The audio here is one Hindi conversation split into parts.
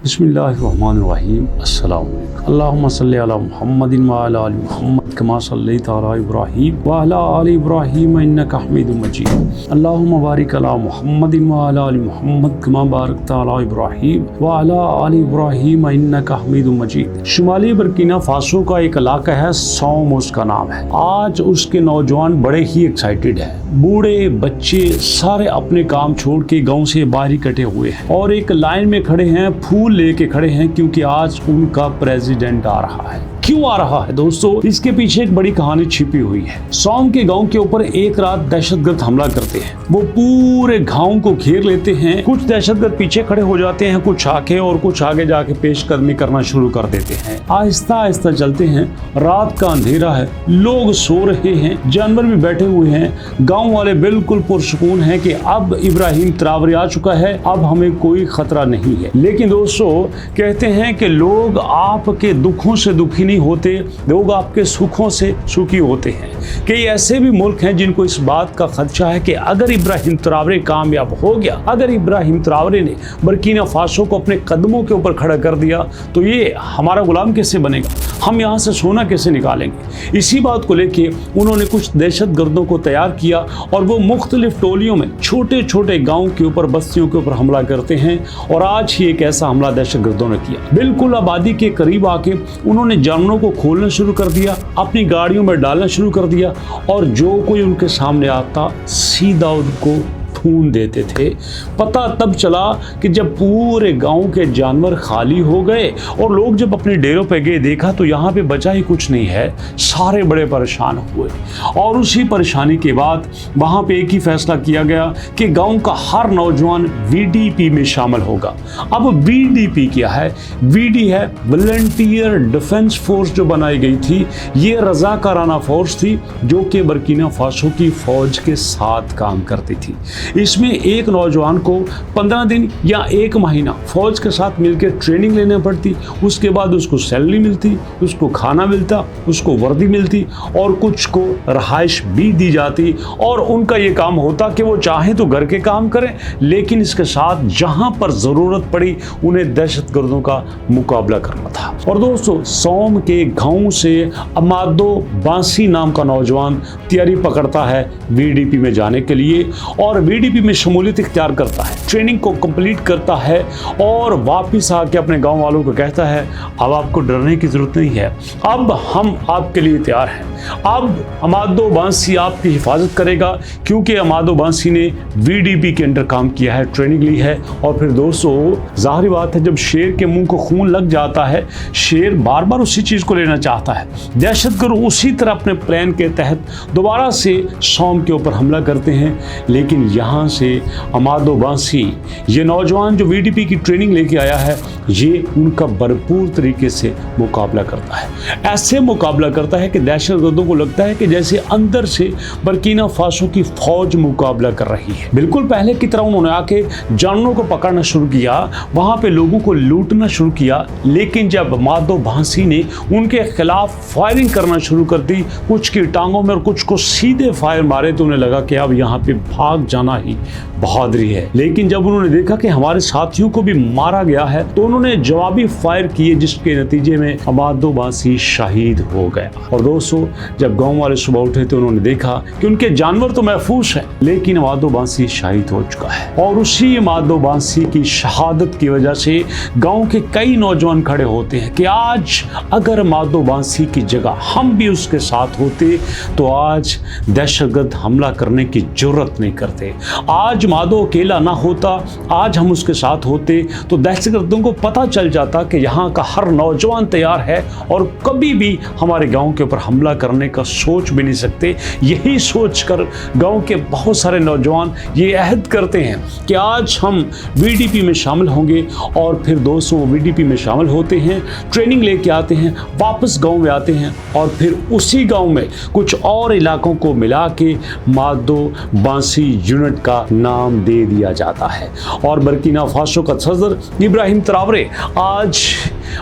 बिस्मिल्लाहिर्रहमानिर्रहीम। अस्सलाम वालेकुम। अल्लाहुम्मा सल्लि अला मुहम्मदिन व अला आलि मुहम्मद कमा सल्लैता अला इब्राहीम व अला आलि इब्राहीम इन्नका हमीदुम मजीद। अल्लाहुम्मा बारिक अला मुहम्मदिन व अला आलि मुहम्मद कमा बारकता अला इब्राहीम व अला आलि इब्राहीम इन्नका हमीदुम मजीद। शुमाली बर्किना फासो का एक इलाका है, सौम उसका नाम है। आज उसके नौजवान बड़े ही एक्साइटेड हैं। बूढ़े बच्चे सारे अपने काम छोड़ के गाँव से बाहर इकट्ठे हुए हैं और एक लाइन में खड़े हैं, फूल लेके खड़े हैं, क्योंकि आज उनका प्रेसिडेंट आ रहा है। क्यों आ रहा है दोस्तों, इसके पीछे एक बड़ी कहानी छिपी हुई है। सौम के गांव के ऊपर एक रात दहशतगर्द हमला करते हैं। वो पूरे गांव को घेर लेते हैं। कुछ दहशतगर्द पीछे खड़े हो जाते हैं, कुछ आके और कुछ आगे जाके पेशकदमी करना शुरू कर देते हैं। आहिस्ता आहिस्ता चलते हैं। रात का अंधेरा है, लोग सो रहे हैं, जानवर भी बैठे हुए हैं। गाँव वाले बिल्कुल पुरसुकून है कि अब इब्राहिम त्रावरे आ चुका है, अब हमें कोई खतरा नहीं है। लेकिन दोस्तों कहते हैं कि लोग आपके दुखों से दुखी नहीं होते, लोग आपके सुखों से सुखी होते हैं। कई ऐसे भी मुल्क हैं जिनको इस बात का खदशा है कि अगर इब्राहिम त्रावरे कामयाब हो गया, अगर इब्राहिम त्रावरे ने बर्किना फासो को अपने कदमों के ऊपर खड़ा कर दिया, तो ये हमारा गुलाम कैसे बनेगा, हम यहाँ से सोना कैसे निकालेंगे। इसी बात को लेके उन्होंने कुछ दहशतगर्दों को तैयार किया और वो मुख्तलिफ टोलियों में छोटे छोटे गाँव के ऊपर, बस्तियों के ऊपर हमला करते हैं। और आज ही एक ऐसा हमला दहशतगर्दों ने किया। बिल्कुल आबादी के करीब आके उन्होंने जानवरों को खोलना शुरू कर दिया, अपनी गाड़ियों में डालना शुरू कर दिया और जो कोई उनके सामने आता सीधा उनको खून देते थे। पता तब चला कि जब पूरे गांव के जानवर खाली हो गए और लोग जब अपने डेरों पे गए, देखा तो यहाँ पे बचा ही कुछ नहीं है। सारे बड़े परेशान हुए और उसी परेशानी के बाद वहाँ पे एक ही फैसला किया गया कि गांव का हर नौजवान वीडीपी में शामिल होगा। अब वीडीपी क्या है? वीडी है वॉलंटियर डिफेंस फोर्स जो बनाई गई थी। ये रजाकाराना फोर्स थी जो कि बर्किना फासो की फौज के साथ काम करती थी। इसमें एक नौजवान को 15 दिन या 1 महीना फौज के साथ मिलकर ट्रेनिंग लेना पड़ती। उसके बाद उसको सैलरी मिलती, उसको खाना मिलता, उसको वर्दी मिलती और कुछ को रहाइश भी दी जाती। और उनका ये काम होता कि वो चाहे तो घर के काम करें, लेकिन इसके साथ जहां पर ज़रूरत पड़ी उन्हें दहशतगर्दों का मुकाबला करना था। और दोस्तों सौम के गाँव से अमादो बांसी नाम का नौजवान तैयारी पकड़ता है वीडीपी में जाने के लिए और वीडीपी में शमूलियत इख्तियार करता है, ट्रेनिंग को कंप्लीट करता है और वापस आके अपने गांव वालों को कहता है अब आपको डरने की जरूरत नहीं है, अब हम आपके लिए तैयार हैं। अब अमादो बांसी आपकी हिफाजत करेगा, क्योंकि अमादो बांसी ने वीडीपी के अंडर काम किया है, ट्रेनिंग ली है। और फिर दोस्तों जाहिर बात है, जब शेर के मुंह को खून लग जाता है, शेर बार बार उसी चीज को लेना चाहता है। दहशतगर्द उसी तरह अपने प्लान के तहत दोबारा से सौम के ऊपर हमला करते हैं। लेकिन यहाँ से अमादो बांसी, ये नौजवान जो वीडीपी की ट्रेनिंग लेके आया है, ये उनका भरपूर तरीके से मुकाबला करता है। ऐसे मुकाबला करता है कि दहशतगर्दों को लगता है कि जैसे अंदर से बर्किना फासो की फौज मुकाबला कर रही है। बिल्कुल पहले की तरह उन्होंने आके जानवरों को पकड़ना शुरू किया, वहाँ पे लोगों को लूटना शुरू किया। लेकिन जब अमादो बांसी ने उनके खिलाफ फायरिंग करना शुरू कर दी, कुछ की टांगों में और कुछ को सीधे फायर मारे, तो उन्हें लगा कि अब यहाँ पे भाग जाना ही बहादुरी है। लेकिन जब उन्होंने देखा कि हमारे साथियों को भी मारा गया है, तो उन्होंने जवाबी फायर किए, जिसके नतीजे में अमादो बांसी शहीद हो गया। और दोस्तों जब गांव वाले सुबह उठे तो उन्होंने देखा कि उनके जानवर तो महफूज हैं, लेकिन अमादो बांसी शहीद हो चुका है। और उसी अमादो बांसी की शहादत की वजह से गाँव के कई नौजवान खड़े होते हैं कि आज अगर अमादो बांसी की जगह हम भी उसके साथ होते तो आज दहशतगर्द हमला करने की जरूरत नहीं करते। आज मादो अकेला ना होता, आज हम उसके साथ होते तो दहशतगर्दों को पता चल जाता कि यहाँ का हर नौजवान तैयार है और कभी भी हमारे गांव के ऊपर हमला करने का सोच भी नहीं सकते। यही सोचकर गांव के बहुत सारे नौजवान ये अहद करते हैं कि आज हम वीडीपी में शामिल होंगे। और फिर दोस्तों वीडीपी में शामिल होते हैं, ट्रेनिंग लेके आते हैं, वापस गाँव में आते हैं और फिर उसी गाँव में कुछ और इलाकों को मिला के अमादो बांसी यूनिट का नाम दे दिया जाता है। और बर्किना फासो का सदर इब्राहिम त्रावरे आज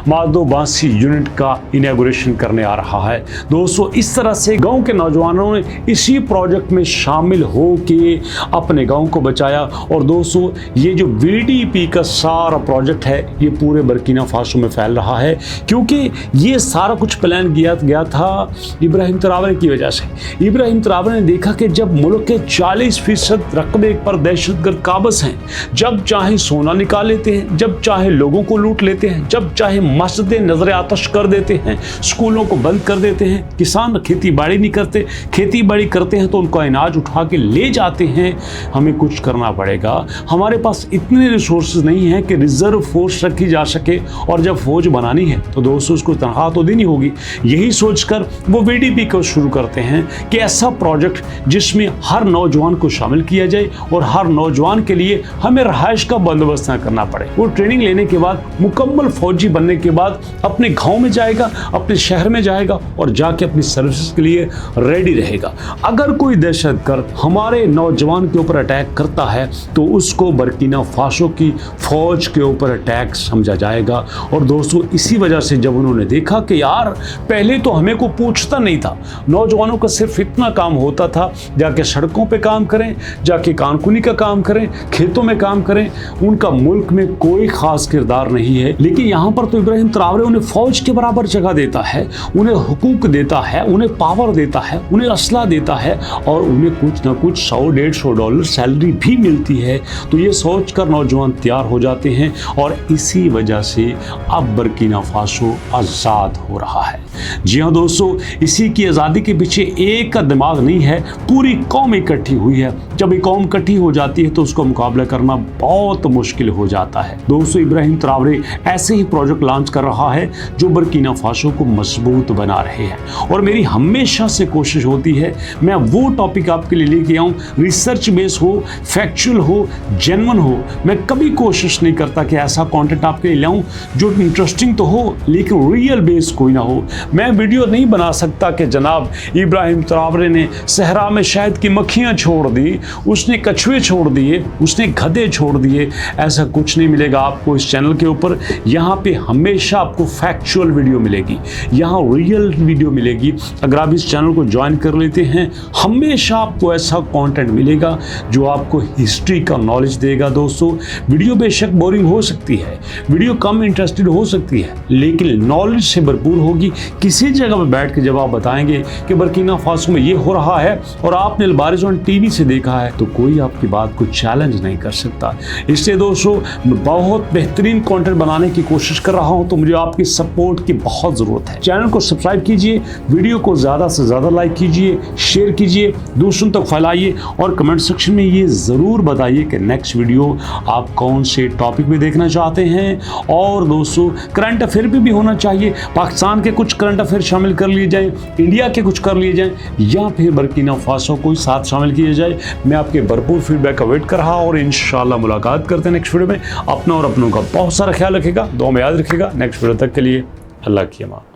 मादो बांसी यूनिट का इनॉग्रेशन करने आ रहा है। दोस्तों इस तरह से गांव के नौजवानों ने इसी प्रोजेक्ट में शामिल हो के अपने गांव को बचाया। और दोस्तों ये जो VDP का सारा प्रोजेक्ट है ये पूरे बर्किना फासो में फैल रहा है, क्योंकि ये सारा कुछ प्लान किया गया था इब्राहिम ट्रावरे की वजह से। इब्राहिम ट्रावरे ने देखा कि जब मुल्क के 40% रकबे पर दहशतगर्द काबज हैं, जब चाहे सोना निकाल लेते हैं, जब चाहे लोगों को लूट लेते हैं, जब चाहे मस्जिदें नजर आतश कर देते हैं, स्कूलों को बंद कर देते हैं, किसान खेती बाड़ी नहीं करते, खेती बाड़ी करते हैं तो उनको अनाज उठा के ले जाते हैं। हमें कुछ करना पड़ेगा, हमारे पास इतने रिसोर्सेज नहीं है कि रिजर्व फोर्स रखी जा सके, और जब फौज बनानी है तो दोस्तों उसको तनख्वाह तो देनी होगी। यही सोचकर वो VDP को शुरू करते हैं कि ऐसा प्रोजेक्ट जिसमें हर नौजवान को शामिल किया जाए और हर नौजवान के लिए हमें रहायश का बंदोबस्त न करना पड़े। वो ट्रेनिंग लेने के बाद, मुकम्मल फौजी बनने के बाद अपने गांव में जाएगा, अपने शहर में जाएगा और जाके अपनी सर्विस के लिए रेडी रहेगा। अगर कोई दहशतगर्द हमारे नौजवान के ऊपर अटैक करता है तो उसको बर्किना फासो की फौज के ऊपर अटैक समझा जाएगा। और दोस्तों इसी वजह से जब उन्होंने देखा कि यार पहले तो हमें को पूछता नहीं था, नौजवानों का सिर्फ इतना काम होता था जाके सड़कों पे काम करें, जाके कानकुनी का काम करें, खेतों में काम करें, उनका मुल्क में कोई खास किरदार नहीं है। लेकिन यहाँ पर तो इब्राहिम ट्रावरे उन्हें फौज के बराबर जगह देता है, उन्हें हुकूक देता है, उन्हें पावर देता है, उन्हें असला देता है और उन्हें कुछ ना कुछ $100-150 सैलरी भी मिलती है। तो ये सोचकर नौजवान तैयार हो जाते हैं और इसी वजह से अब बर्किना फासो आज़ाद हो रहा है। जी हाँ दोस्तों, इसी की आज़ादी के पीछे एक का दिमाग नहीं है, पूरी कौम इकट्ठी हुई है। जब ये कौम इकट्ठी हो जाती है तो उसका मुकाबला करना बहुत मुश्किल हो जाता है। दोस्तों इब्राहिम ट्रावरे ऐसे ही प्रोजेक्ट लॉन्च कर रहा है जो बर्किना फासो को मजबूत बना रहे हैं। और मेरी हमेशा से कोशिश होती है मैं वो टॉपिक आपके लिए लेके आऊँ, रिसर्च बेस हो, फैक्चुअल हो, जेन्युइन हो। मैं कभी कोशिश नहीं करता कि ऐसा कंटेंट आपके लिए लाऊं जो इंटरेस्टिंग तो हो लेकिन रियल बेस कोई ना हो। मैं वीडियो नहीं बना सकता कि जनाब इब्राहिम ट्रावरे ने सहरा में शहद की मक्खियाँ छोड़ दी, उसने कछुए छोड़ दिए, उसने गधे छोड़ दिए। ऐसा कुछ नहीं मिलेगा आपको इस चैनल के ऊपर। यहाँ पे हमेशा आपको फैक्चुअल वीडियो मिलेगी, यहाँ रियल वीडियो मिलेगी। अगर आप इस चैनल को ज्वाइन कर लेते हैं हमेशा आपको ऐसा कंटेंट मिलेगा जो आपको हिस्ट्री का नॉलेज देगा। दोस्तों वीडियो बेशक बोरिंग हो सकती है, वीडियो कम इंटरेस्टेड हो सकती है, लेकिन नॉलेज से भरपूर होगी। किसी जगह पर बैठ के जब आप बताएंगे कि बर्किना फासो में ये हो रहा है और आपने अलबारिज़ोन टीवी से देखा है तो कोई आपकी बात को चैलेंज नहीं कर सकता। इसलिए दोस्तों मैं बहुत बेहतरीन कंटेंट बनाने की कोशिश कर रहा हूं, तो मुझे आपकी सपोर्ट की बहुत ज़रूरत है। चैनल को सब्सक्राइब कीजिए, वीडियो को ज़्यादा से ज़्यादा लाइक कीजिए, शेयर कीजिए, दूसरों तक फैलाइए और कमेंट सेक्शन में ये ज़रूर बताइए कि नेक्स्ट वीडियो आप कौन से टॉपिक में देखना चाहते हैं। और दोस्तों करंट अफेयर भी होना चाहिए, पाकिस्तान के कुछ करंट अफेयर शामिल कर लिए जाएं, इंडिया के कुछ कर लिए जाएं, या फिर बर्किना फासो को साथ शामिल किया जाए। मैं आपके भरपूर फीडबैक का वेट कर रहा और इंशाल्लाह मुलाकात करते हैं नेक्स्ट वीडियो में। अपना और अपनों का बहुत सारा ख्याल रखेगा, दुआ में याद रखेगा। नेक्स्ट वीडियो तक के लिए अल्लाह की अमान।